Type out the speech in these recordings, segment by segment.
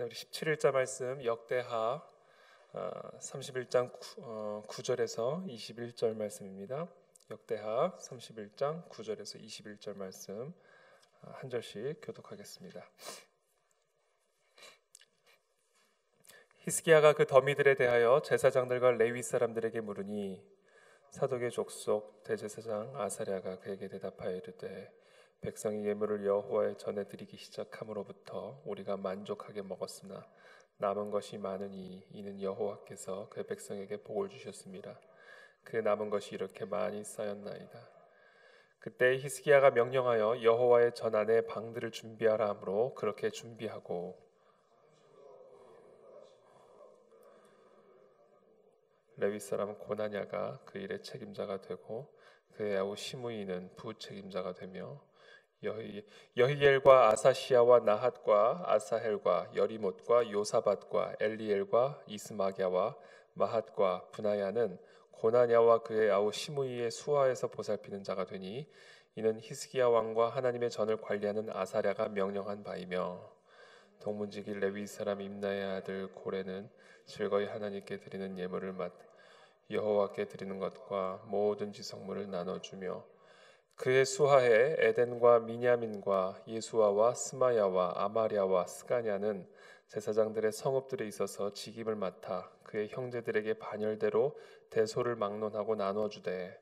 우리 17일자 말씀 역대하 31장 9절에서 21절 말씀입니다. 역대하 31장 9절에서 21절 말씀 한 절씩 교독하겠습니다. 히스기야가 그 더미들에 대하여 제사장들과 레위 사람들에게 물으니 사독의 족속 대제사장 아사랴가 그에게 대답하여 이르되 백성이 예물을 여호와의 전에 드리기 시작함으로부터 우리가 만족하게 먹었으나 남은 것이 많으니 이는 여호와께서 그 백성에게 복을 주셨습니다. 그 남은 것이 이렇게 많이 쌓였나이다. 그때 히스기야가 명령하여 여호와의 전 안에 방들을 준비하라 하므로 그렇게 준비하고 레위 사람 고나냐가 그 일의 책임자가 되고 그의 아우 시므이는 부책임자가 되며 여히엘과 아사시아와 나핫과 아사헬과 여리못과 요사밧과 엘리엘과 이스마갸와 마핫과 분하야는 고나냐와 그의 아우 시므이의 수하에서 보살피는 자가 되니 이는 히스기야 왕과 하나님의 전을 관리하는 아사랴가 명령한 바이며 동문지기 레위 사람 임나의 아들 고레는 즐거이 하나님께 드리는 예물을 여호와께 드리는 것과 모든 지성물을 나눠주며 그의 수하에 에덴과 미냐민과 예수아와 스마야와 아마랴와 스가냐는 제사장들의 성읍들에 있어서 직임을 맡아 그의 형제들에게 반열대로 대소를 막론하고 나눠주되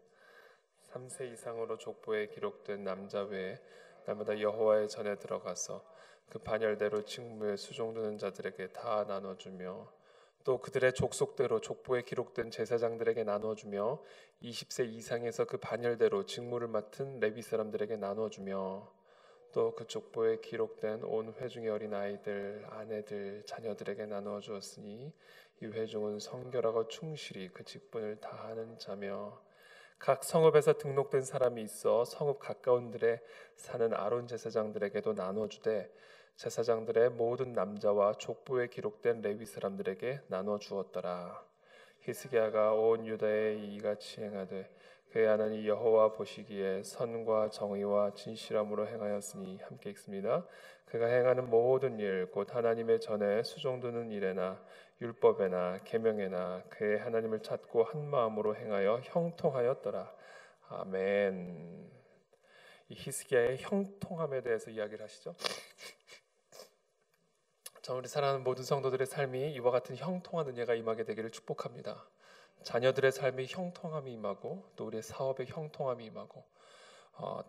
3세 이상으로 족보에 기록된 남자 외에 날마다 여호와의 전에 들어가서 그 반열대로 직무에 수종드는 자들에게 다 나눠주며 또 그들의 족속대로 족보에 기록된 제사장들에게 나눠주며 20세 이상에서 그 반열대로 직무를 맡은 레위 사람들에게 나눠주며 또 그 족보에 기록된 온 회중의 어린 아이들, 아내들, 자녀들에게 나누어 주었으니 이 회중은 성결하고 충실히 그 직분을 다하는 자며 각 성읍에서 등록된 사람이 있어 성읍 가까운 들에 사는 아론 제사장들에게도 나눠주되 제사장들의 모든 남자와 족보에 기록된 레위 사람들에게 나눠 주었더라. 히스기야가 온 유다에 이같이 행하되 그의 하나님 여호와 보시기에 선과 정의와 진실함으로 행하였으니 함께 읽습니다. 그가 행하는 모든 일 곧 하나님의 전에 수종드는 일에나 율법에나 계명에나 그의 하나님을 찾고 한 마음으로 행하여 형통하였더라. 아멘. 이 히스기야의 형통함에 대해서 이야기를 하시죠. 우리 사랑하는 모든 성도들의 삶이 이와 같은 형통한 은혜가 임하게 되기를 축복합니다. 자녀들의 삶에 형통함이 임하고 또 우리의 사업에 형통함이 임하고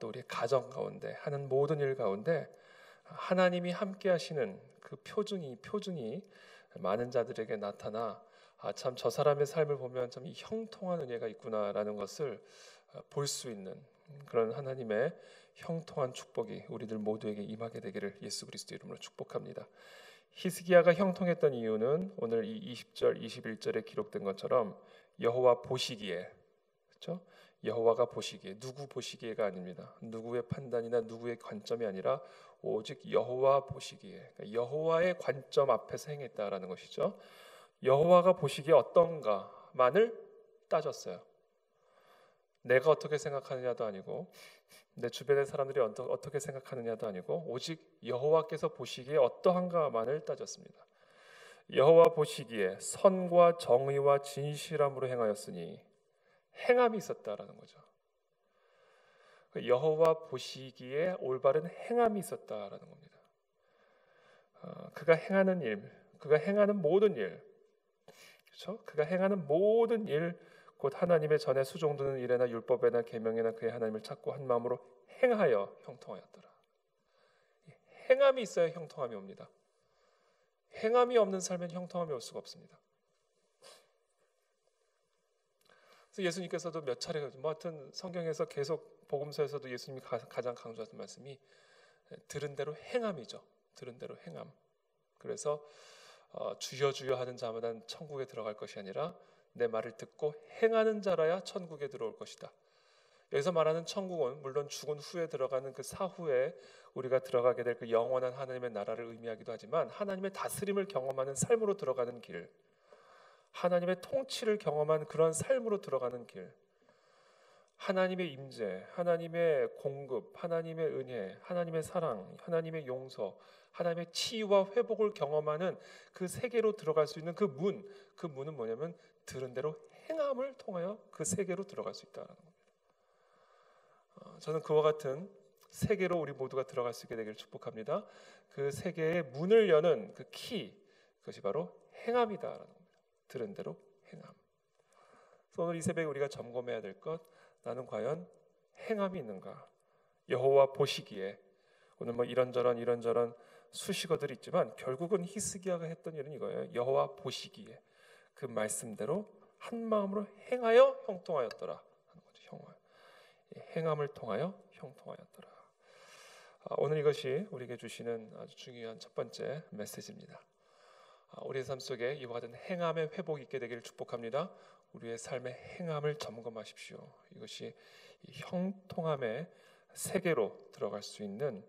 또 우리의 가정 가운데 하는 모든 일 가운데 하나님이 함께 하시는 그 표징이 많은 자들에게 나타나 참 저 사람의 삶을 보면 참 이 형통한 은혜가 있구나라는 것을 볼 수 있는 그런 하나님의 형통한 축복이 우리들 모두에게 임하게 되기를 예수 그리스도 이름으로 축복합니다. 히스기야가 형통했던 이유는 오늘 이 20절, 21절에 기록된 것처럼 여호와 보시기에, 그렇죠? 여호와가 보시기에, 누구 보시기에가 아닙니다. 누구의 판단이나 누구의 관점이 아니라 오직 여호와 보시기에, 그러니까 여호와의 관점 앞에서 행했다라는 것이죠. 여호와가 보시기에 어떤가만을 따졌어요. 내가 어떻게 생각하느냐도 아니고 내 주변의 사람들이 어떻게 생각하느냐도 아니고 오직 여호와께서 보시기에 어떠한가만을 따졌습니다. 여호와 보시기에 선과 정의와 진실함으로 행하였으니 행함이 있었다라는 거죠. 여호와 보시기에 올바른 행함이 있었다라는 겁니다. 그가 행하는 일, 그가 행하는 모든 일, 그렇죠? 그가 행하는 모든 일 곧 하나님의 전에 수종드는 일에나 율법에나 계명에나 그의 하나님을 찾고 한 마음으로 행하여 형통하였더라. 행함이 있어야 형통함이 옵니다. 행함이 없는 삶엔 형통함이 올 수가 없습니다. 그래서 예수님께서도 몇 차례 하여튼 성경에서 계속 복음서에서도 예수님이 가장 강조하는 말씀이 들은 대로 행함이죠. 들은 대로 행함. 그래서 주여 주여 하는 자마다 천국에 들어갈 것이 아니라 내 말을 듣고 행하는 자라야 천국에 들어올 것이다. 여기서 말하는 천국은 물론 죽은 후에 들어가는 그 사후에 우리가 들어가게 될 그 영원한 하나님의 나라를 의미하기도 하지만 하나님의 다스림을 경험하는 삶으로 들어가는 길, 하나님의 통치를 경험한 그런 삶으로 들어가는 길, 하나님의 임재, 하나님의 공급, 하나님의 은혜, 하나님의 사랑, 하나님의 용서, 하나님의 치유와 회복을 경험하는 그 세계로 들어갈 수 있는 그 문은 뭐냐면 들은 대로 행함을 통하여 그 세계로 들어갈 수 있다는 겁니다. 저는 그와 같은 세계로 우리 모두가 들어갈 수 있게 되기를 축복합니다. 그 세계의 문을 여는 그 키, 그것이 바로 행함이다라는 겁니다. 들은 대로 행함. 그래서 오늘 이 새벽에 우리가 점검해야 될 것, 나는 과연 행함이 있는가? 여호와 보시기에, 오늘 뭐 이런저런 수식어들이 있지만 결국은 히스기야가 했던 일은 이거예요. 여호와 보시기에 그 말씀대로 한 마음으로 행하여 형통하였더라 하는 거죠. 행함을 통하여 형통하였더라. 오늘 이것이 우리에게 주시는 아주 중요한 첫 번째 메시지입니다. 우리의 삶 속에 이와 같은 행함의 회복이 있게 되기를 축복합니다. 우리의 삶의 행함을 점검하십시오. 이것이 형통함의 세계로 들어갈 수 있는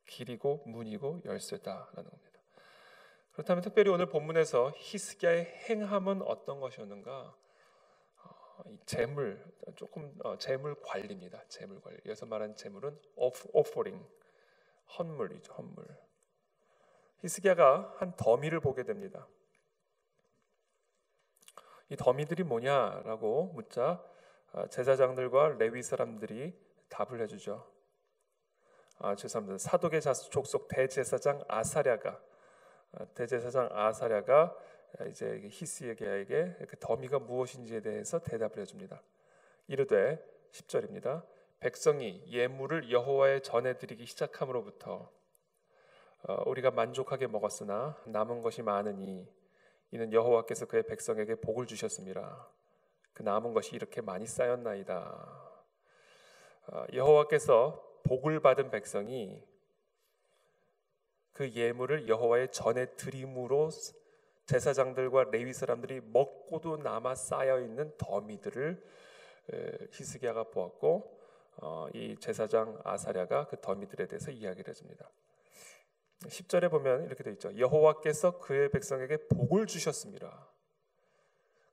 길이고 문이고 열쇠다라는 겁니다. 그렇다면 특별히 오늘 본문에서 히스기야의 행함은 어떤 것이었는가? 재물 관리입니다. 재물 관리. 여기서 말하는 재물은 offering, 헌물이죠. 헌물. 히스기야가 한 더미를 보게 됩니다. 이 더미들이 뭐냐라고 묻자 제사장들과 레위 사람들이 답을 해주죠. 죄송합니다. 사독의 족속 대제사장 아사랴가 이제 히스기야에게 그 더미가 무엇인지에 대해서 대답을 해줍니다. 이르되 10절입니다. 백성이 예물을 여호와에 전해드리기 시작함으로부터 우리가 만족하게 먹었으나 남은 것이 많으니 이는 여호와께서 그의 백성에게 복을 주셨습니다. 그 남은 것이 이렇게 많이 쌓였나이다. 여호와께서 복을 받은 백성이 그 예물을 여호와에 전해 드림으로 제사장들과 레위 사람들이 먹고도 남아 쌓여 있는 더미들을 히스기야가 보았고 이 제사장 아사랴가 그 더미들에 대해서 이야기를 해줍니다. 10절에 보면 이렇게 되어 있죠. 여호와께서 그의 백성에게 복을 주셨습니다.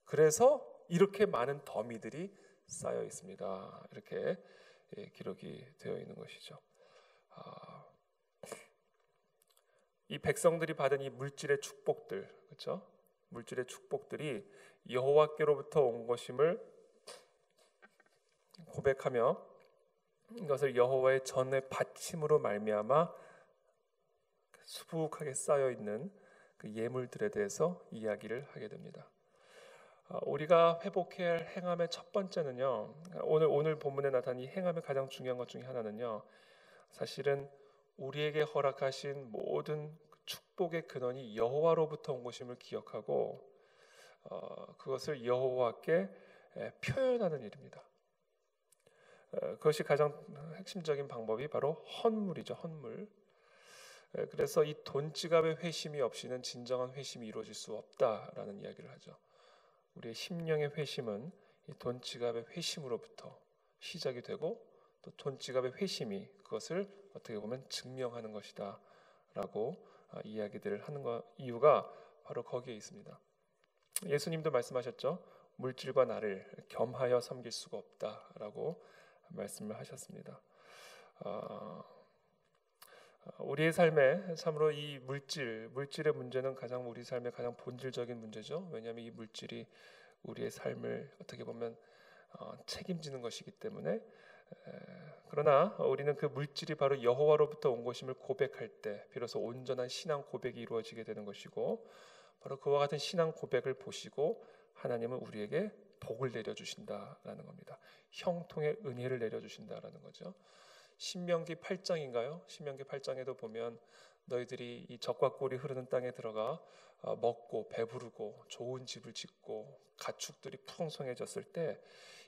그래서 이렇게 많은 더미들이 쌓여 있습니다. 이렇게 기록이 되어 있는 것이죠. 이 백성들이 받은 이 물질의 축복들, 그렇죠? 물질의 축복들이 여호와께로부터 온 것임을 고백하며 이것을 여호와의 전의 바침으로 말미암아 수북하게 쌓여 있는 그 예물들에 대해서 이야기를 하게 됩니다. 우리가 회복해야 할 행함의 첫 번째는요. 오늘 본문에 나타난 이 행함의 가장 중요한 것 중에 하나는요. 사실은 우리에게 허락하신 모든 축복의 근원이 여호와로부터 온 것임을 기억하고 그것을 여호와께 표현하는 일입니다. 그것이 가장 핵심적인 방법이 바로 헌물이죠. 헌물. 그래서 이 돈지갑의 회심이 없이는 진정한 회심이 이루어질 수 없다라는 이야기를 하죠. 우리의 심령의 회심은 이 돈지갑의 회심으로부터 시작이 되고 또 돈지갑의 회심이 그것을 어떻게 보면 증명하는 것이다라고 이야기들을 하는 이유가 바로 거기에 있습니다. 예수님도 말씀하셨죠. 물질과 나를 겸하여 섬길 수가 없다라고 말씀을 하셨습니다. 우리의 삶에 참으로 이 물질의 문제는 우리 삶의 가장 본질적인 문제죠. 왜냐하면 이 물질이 우리의 삶을 어떻게 보면 책임지는 것이기 때문에. 그러나 우리는 그 물질이 바로 여호와로부터 온 것임을 고백할 때 비로소 온전한 신앙 고백이 이루어지게 되는 것이고, 바로 그와 같은 신앙 고백을 보시고 하나님은 우리에게 복을 내려주신다라는 겁니다. 형통의 은혜를 내려주신다라는 거죠. 신명기 8장인가요? 신명기 8장에도 보면 너희들이 이 적과 꿀이 흐르는 땅에 들어가 먹고 배부르고 좋은 집을 짓고 가축들이 풍성해졌을 때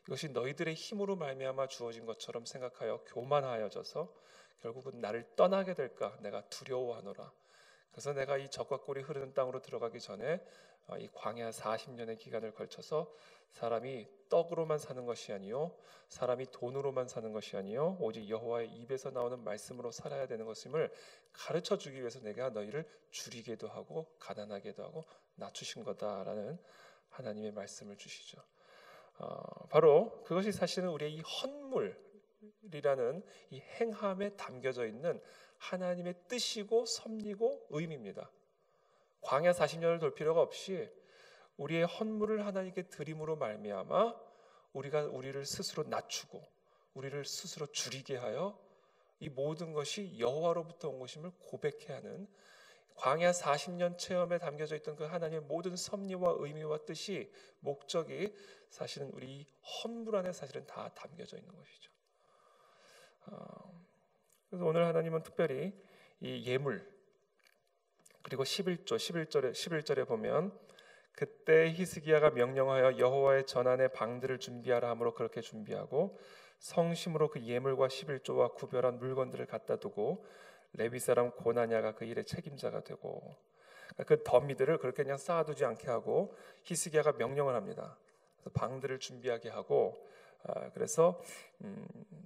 이것이 너희들의 힘으로 말미암아 주어진 것처럼 생각하여 교만하여져서 결국은 나를 떠나게 될까 내가 두려워하노라. 그래서 내가 이 적과 꿀이 흐르는 땅으로 들어가기 전에 이 광야 40년의 기간을 걸쳐서 사람이 떡으로만 사는 것이 아니요 사람이 돈으로만 사는 것이 아니요 오직 여호와의 입에서 나오는 말씀으로 살아야 되는 것임을 가르쳐 주기 위해서 내가 너희를 줄이게도 하고 가난하게도 하고 낮추신 거다라는 하나님의 말씀을 주시죠. 바로 바로 그것이 사실은 우리의 이 헌물이라는 이 행함에 담겨져 있는 하나님의 뜻이고 섭리고 의미입니다. 광야 40년을 돌 필요가 없이 우리의 헌물을 하나님께 드림으로 말미암아 우리가 우리를 스스로 낮추고 우리를 스스로 줄이게 하여 이 모든 것이 여호와로부터 온 것임을 고백해야 하는 광야 40년 체험에 담겨져 있던 그 하나님의 모든 섭리와 의미와 뜻이 목적이 사실은 우리 헌물 안에 사실은 다 담겨져 있는 것이죠. 그래서 오늘 하나님은 특별히 이 예물 그리고 11절에 보면 그때 히스기야가 명령하여 여호와의 전안에 방들을 준비하라 하므로 그렇게 준비하고 성심으로 그 예물과 11조와 구별한 물건들을 갖다 두고 레위 사람 고나냐가 그 일의 책임자가 되고 그 더미들을 그렇게 그냥 쌓아두지 않게 하고 히스기야가 명령을 합니다. 그래서 방들을 준비하게 하고 그래서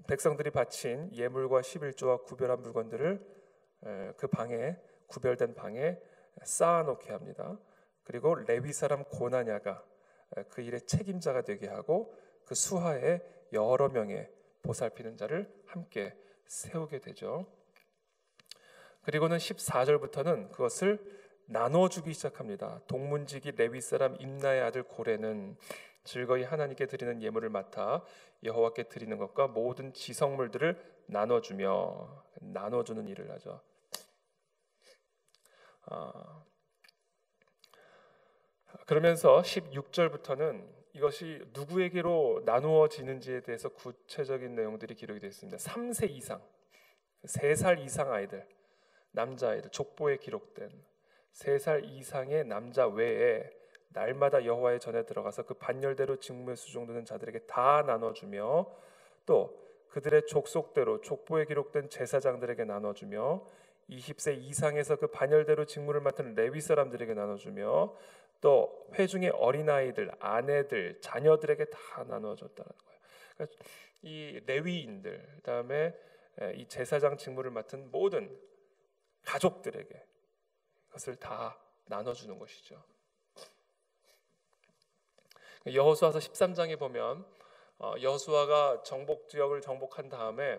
백성들이 바친 예물과 11조와 구별한 물건들을 그 방에 구별된 방에 쌓아놓게 합니다. 그리고 레위 사람 고나냐가 그 일의 책임자가 되게 하고 그 수하에 여러 명의 보살피는 자를 함께 세우게 되죠. 그리고는 14절부터는 그것을 나눠주기 시작합니다. 동문지기 레위 사람 임나의 아들 고레는 즐거이 하나님께 드리는 예물을 맡아 여호와께 드리는 것과 모든 지성물들을 나눠주는 일을 하죠. 그러면서 16절부터는 이것이 누구에게로 나누어지는지에 대해서 구체적인 내용들이 기록이 되어 있습니다. 3세 이상, 3살 이상 아이들, 남자아이들, 족보에 기록된 3살 이상의 남자 외에 날마다 여호와의 전에 들어가서 그 반열대로 직무에 수종되는 자들에게 다 나눠주며 또 그들의 족속대로 족보에 기록된 제사장들에게 나눠주며 20세 이상에서 그 반열대로 직무를 맡은 레위 사람들에게 나눠주며 또 회중의 어린아이들, 아내들, 자녀들에게 다 나눠줬다는 거예요. 그러니까 이 레위인들, 그다음에 이 제사장 직무를 맡은 모든 가족들에게 그것을 다 나눠주는 것이죠. 여호수아서 13장에 보면 여호수아가 정복 지역을 정복한 다음에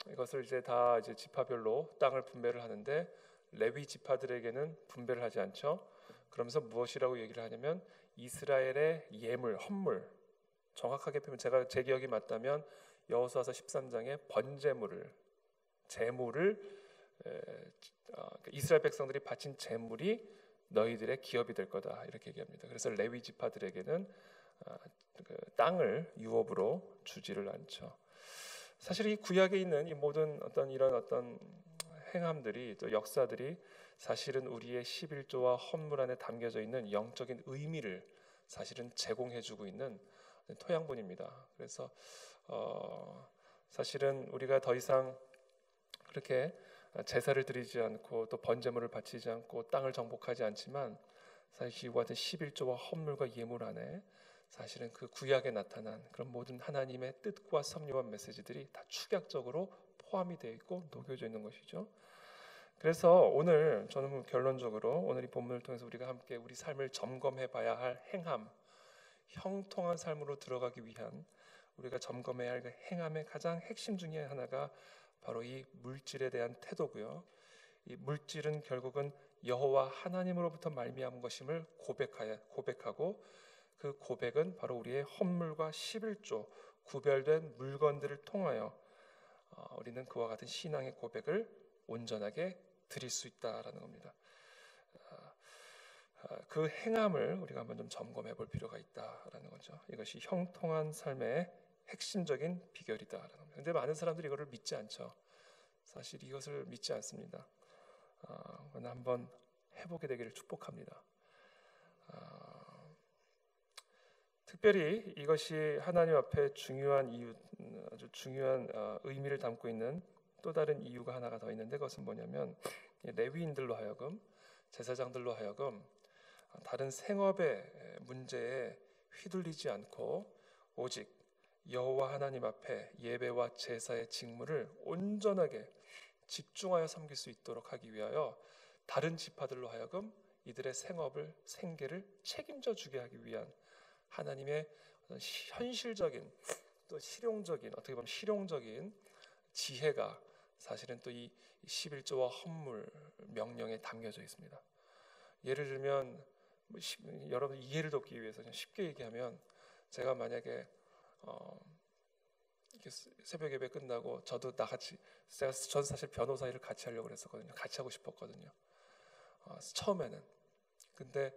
이것을 이제 다 지파별로 땅을 분배를 하는데 레위 지파들에게는 분배를 하지 않죠. 그러면서 무엇이라고 얘기를 하냐면 이스라엘의 예물, 헌물, 정확하게 표현 제 기억이 맞다면 여호수아서 13장에 재물을 이스라엘 백성들이 바친 재물이 너희들의 기업이 될 거다 이렇게 얘기합니다. 그래서 레위 지파들에게는 그 땅을 유업으로 주지를 않죠. 사실 이 구약에 있는 이 모든 이런 행함들이 또 역사들이 사실은 우리의 11조와 헌물 안에 담겨져 있는 영적인 의미를 사실은 제공해주고 있는 토양분입니다. 그래서 사실은 우리가 더 이상 그렇게 제사를 드리지 않고 또 번제물을 바치지 않고 땅을 정복하지 않지만 사실 이와 같은 11조와 헌물과 예물 안에 사실은 그 구약에 나타난 그런 모든 하나님의 뜻과 섭리와 메시지들이 다 축약적으로 포함이 되어 있고 녹여져 있는 것이죠. 그래서 오늘 저는 결론적으로 오늘 이 본문을 통해서 우리가 함께 우리 삶을 점검해 봐야 할 행함, 형통한 삶으로 들어가기 위한 우리가 점검해야 할 그 행함의 가장 핵심 중에 하나가 바로 이 물질에 대한 태도고요. 이 물질은 결국은 여호와 하나님으로부터 말미암은 것임을 고백하고 그 고백은 바로 우리의 헌물과 11조 구별된 물건들을 통하여 우리는 그와 같은 신앙의 고백을 온전하게 드릴 수 있다라는 겁니다. 그 행함을 우리가 한번 좀 점검해 볼 필요가 있다라는 거죠. 이것이 형통한 삶의 핵심적인 비결이다라는 겁니다. 그런데 많은 사람들이 이거를 믿지 않죠. 사실 이것을 믿지 않습니다. 그러나 한번 해보게 되기를 축복합니다. 특별히 이것이 하나님 앞에 아주 중요한 의미를 담고 있는 또 다른 이유가 하나가 더 있는데 그것은 뭐냐면 레위인들로 하여금 제사장들로 하여금 다른 생업의 문제에 휘둘리지 않고 오직 여호와 하나님 앞에 예배와 제사의 직무를 온전하게 집중하여 섬길 수 있도록 하기 위하여 다른 지파들로 하여금 이들의 생계를 책임져 주게 하기 위한 하나님의 현실적인 또 실용적인, 어떻게 보면 실용적인 지혜가 사실은 또 이 11조와 헌물 명령에 담겨져 있습니다. 예를 들면 여러분 이해를 돕기 위해서 그냥 쉽게 얘기하면, 제가 만약에 이렇게 새벽 예배 끝나고 저도 나같이, 전 사실 변호사 일을 같이 하려고 그랬었거든요. 같이 하고 싶었거든요. 처음에는. 근데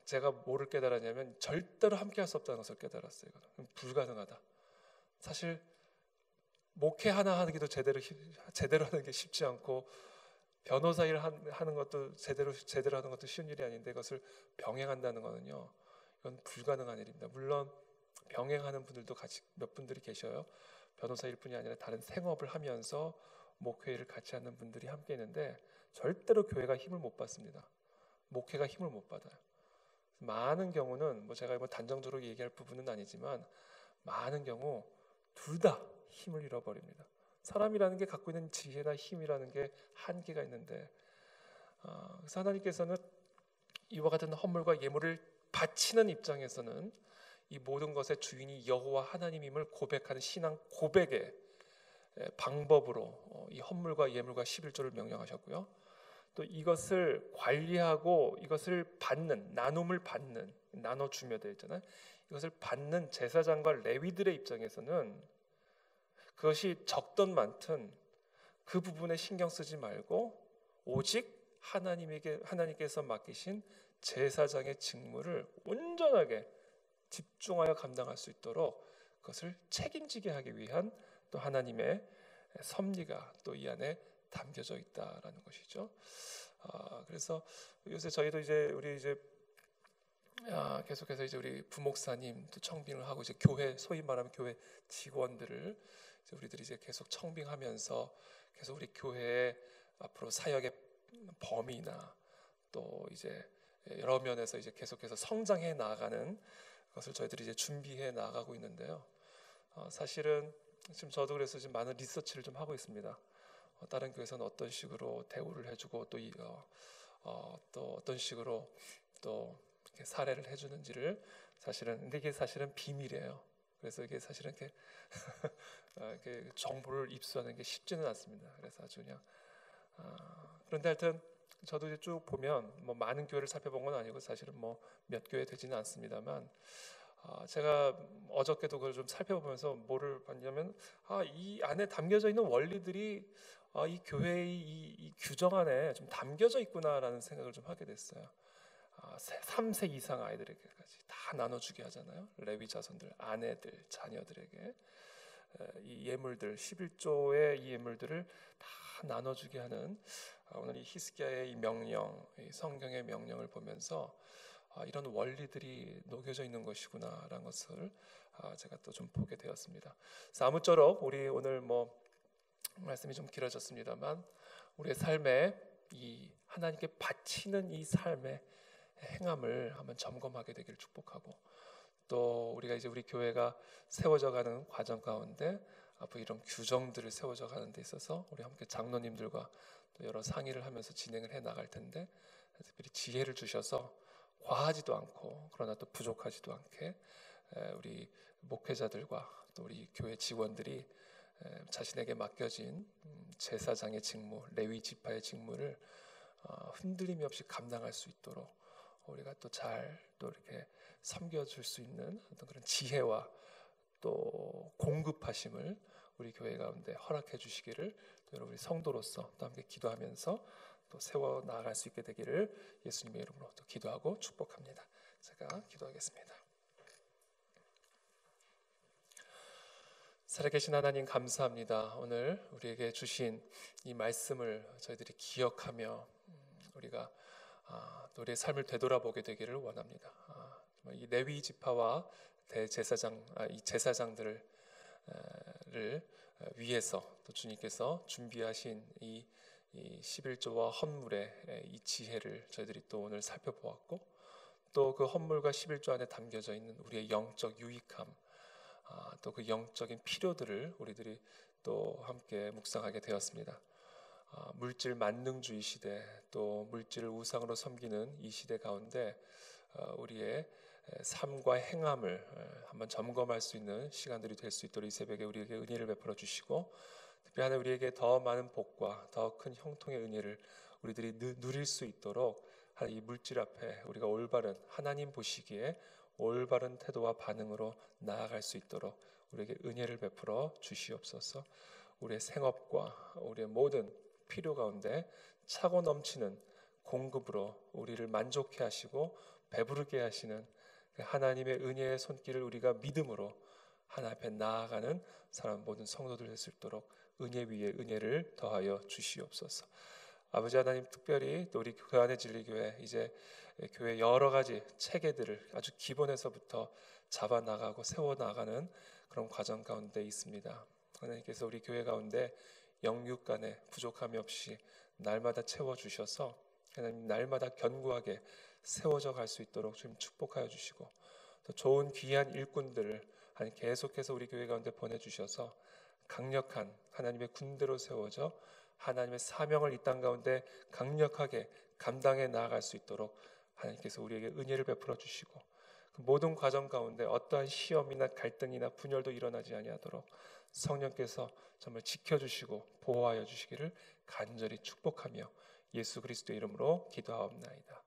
제가 뭐를 깨달았냐면 절대로 함께 할 수 없다는 것을 깨달았어요. 불가능하다. 사실 목회 하나 하기도 제대로 하는 게 쉽지 않고, 변호사 일 하는 것도 제대로 하는 것도 쉬운 일이 아닌데, 그것을 병행한다는 거는요, 이건 불가능한 일입니다. 물론 병행하는 분들도 같이 몇 분들이 계셔요. 변호사일 뿐이 아니라 다른 생업을 하면서 목회를 같이 하는 분들이 함께 있는데, 절대로 교회가 힘을 못 받습니다. 목회가 힘을 못 받아요. 많은 경우는 제가 단정적으로 얘기할 부분은 아니지만, 많은 경우 둘 다 힘을 잃어버립니다. 사람이라는 게 갖고 있는 지혜나 힘이라는 게 한계가 있는데, 그래서 하나님께서는 이와 같은 헌물과 예물을 바치는 입장에서는 이 모든 것의 주인이 여호와 하나님임을 고백하는 신앙 고백의 방법으로 이 헌물과 예물과 11조를 명령하셨고요. 또 이것을 관리하고 이것을 받는, 나눔을 받는, 나눠주며 되어 있잖아요. 이것을 받는 제사장과 레위들의 입장에서는 그것이 적든 많든 그 부분에 신경 쓰지 말고, 오직 하나님께서 맡기신 제사장의 직무를 온전하게 집중하여 감당할 수 있도록 그것을 책임지게 하기 위한 또 하나님의 섭리가 또 이 안에 담겨져 있다라는 것이죠. 그래서 요새 저희도 우리 계속해서 우리 부목사님 또 청빙을 하고, 교회, 소위 말하면 교회 직원들을 우리들이 계속 청빙하면서 계속 우리 교회의 앞으로 사역의 범위나 또 여러 면에서 계속해서 성장해 나가는 것을 저희들이 준비해 나가고 있는데요. 사실은 지금 저도 그래서 지금 많은 리서치를 좀 하고 있습니다. 다른 교회에서는 어떤 식으로 대우를 해주고 또 어떤 식으로 또 이렇게 사례를 해주는지를, 근데 이게 사실은 비밀이에요. 그래서 이게 사실은 이렇게 정보를 입수하는 게 쉽지는 않습니다. 그래서 아주 그냥 그런데 하여튼 저도 쭉 보면 많은 교회를 살펴본 건 아니고, 사실은 몇 교회 되지는 않습니다만, 제가 어저께도 그걸 좀 살펴보면서 뭐를 봤냐면, 이 안에 담겨져 있는 원리들이 이 교회의 이 규정 안에 좀 담겨져 있구나라는 생각을 좀 하게 됐어요. 3세 이상 아이들에게까지 다 나눠주게 하잖아요. 레위 자손들, 아내들, 자녀들에게 이 예물들, 11조의 이 예물들을 다 나눠주게 하는 오늘 이 히스기야의 이 명령, 이 성경의 명령을 보면서 이런 원리들이 녹여져 있는 것이구나라는 것을 제가 또 좀 보게 되었습니다. 그래서 아무쪼록 우리 오늘 말씀이 좀 길어졌습니다만, 우리의 삶에 이 하나님께 바치는 이 삶의 행함을 한번 점검하게 되기를 축복하고, 또 우리가 우리 교회가 세워져가는 과정 가운데 앞으로 이런 규정들을 세워져가는 데 있어서 우리 함께 장로님들과 또 여러 상의를 하면서 진행을 해 나갈 텐데, 특별히 지혜를 주셔서 과하지도 않고 그러나 또 부족하지도 않게 우리 목회자들과 또 우리 교회 직원들이 자신에게 맡겨진 제사장의 직무, 레위 지파의 직무를 흔들림이 없이 감당할 수 있도록 우리가 또 이렇게 섬겨줄 수 있는 어떤 그런 지혜와 또 공급하심을 우리 교회 가운데 허락해 주시기를 또 여러분 성도로서 또 함께 기도하면서 또 세워 나아갈 수 있게 되기를 예수님의 이름으로 또 기도하고 축복합니다. 제가 기도하겠습니다. 살아계신 하나님 감사합니다. 오늘 우리에게 주신 이 말씀을 저희들이 기억하며 우리가 또 우리의 삶을 되돌아보게 되기를 원합니다. 이 레위 지파와 이 제사장들을 위해서 또 주님께서 준비하신 이 11조와 헌물의 이 지혜를 저희들이 또 오늘 살펴보았고, 또 그 헌물과 11조 안에 담겨져 있는 우리의 영적 유익함, 또 그 영적인 필요들을 우리들이 또 함께 묵상하게 되었습니다. 물질 만능주의 시대, 또 물질을 우상으로 섬기는 이 시대 가운데 우리의 삶과 행함을 한번 점검할 수 있는 시간들이 될 수 있도록 이 새벽에 우리에게 은혜를 베풀어 주시고, 특히 하나 우리에게 더 많은 복과 더 큰 형통의 은혜를 우리들이 누릴 수 있도록 이 물질 앞에 우리가 올바른 하나님 보시기에 올바른 태도와 반응으로 나아갈 수 있도록 우리에게 은혜를 베풀어 주시옵소서. 우리의 생업과 우리의 모든 필요 가운데 차고 넘치는 공급으로 우리를 만족해 하시고 배부르게 하시는 하나님의 은혜의 손길을 우리가 믿음으로 하나님 앞에 나아가는 사람 모든 성도들 될 수 있도록 은혜 위에 은혜를 더하여 주시옵소서. 아버지 하나님, 특별히 또 우리 교안의 진리교회 이제 교회 여러 가지 체계들을 아주 기본에서부터 잡아 나가고 세워 나가는 그런 과정 가운데 있습니다. 하나님께서 우리 교회 가운데 영육 간에 부족함이 없이 날마다 채워 주셔서 하나님 날마다 견고하게 세워져 갈 수 있도록 좀 축복하여 주시고, 또 좋은 귀한 일꾼들을 계속해서 우리 교회 가운데 보내주셔서 강력한 하나님의 군대로 세워져 하나님의 사명을 이 땅 가운데 강력하게 감당해 나아갈 수 있도록 하나님께서 우리에게 은혜를 베풀어 주시고, 그 모든 과정 가운데 어떠한 시험이나 갈등이나 분열도 일어나지 아니하도록 성령께서 정말 지켜주시고 보호하여 주시기를 간절히 축복하며 예수 그리스도의 이름으로 기도하옵나이다.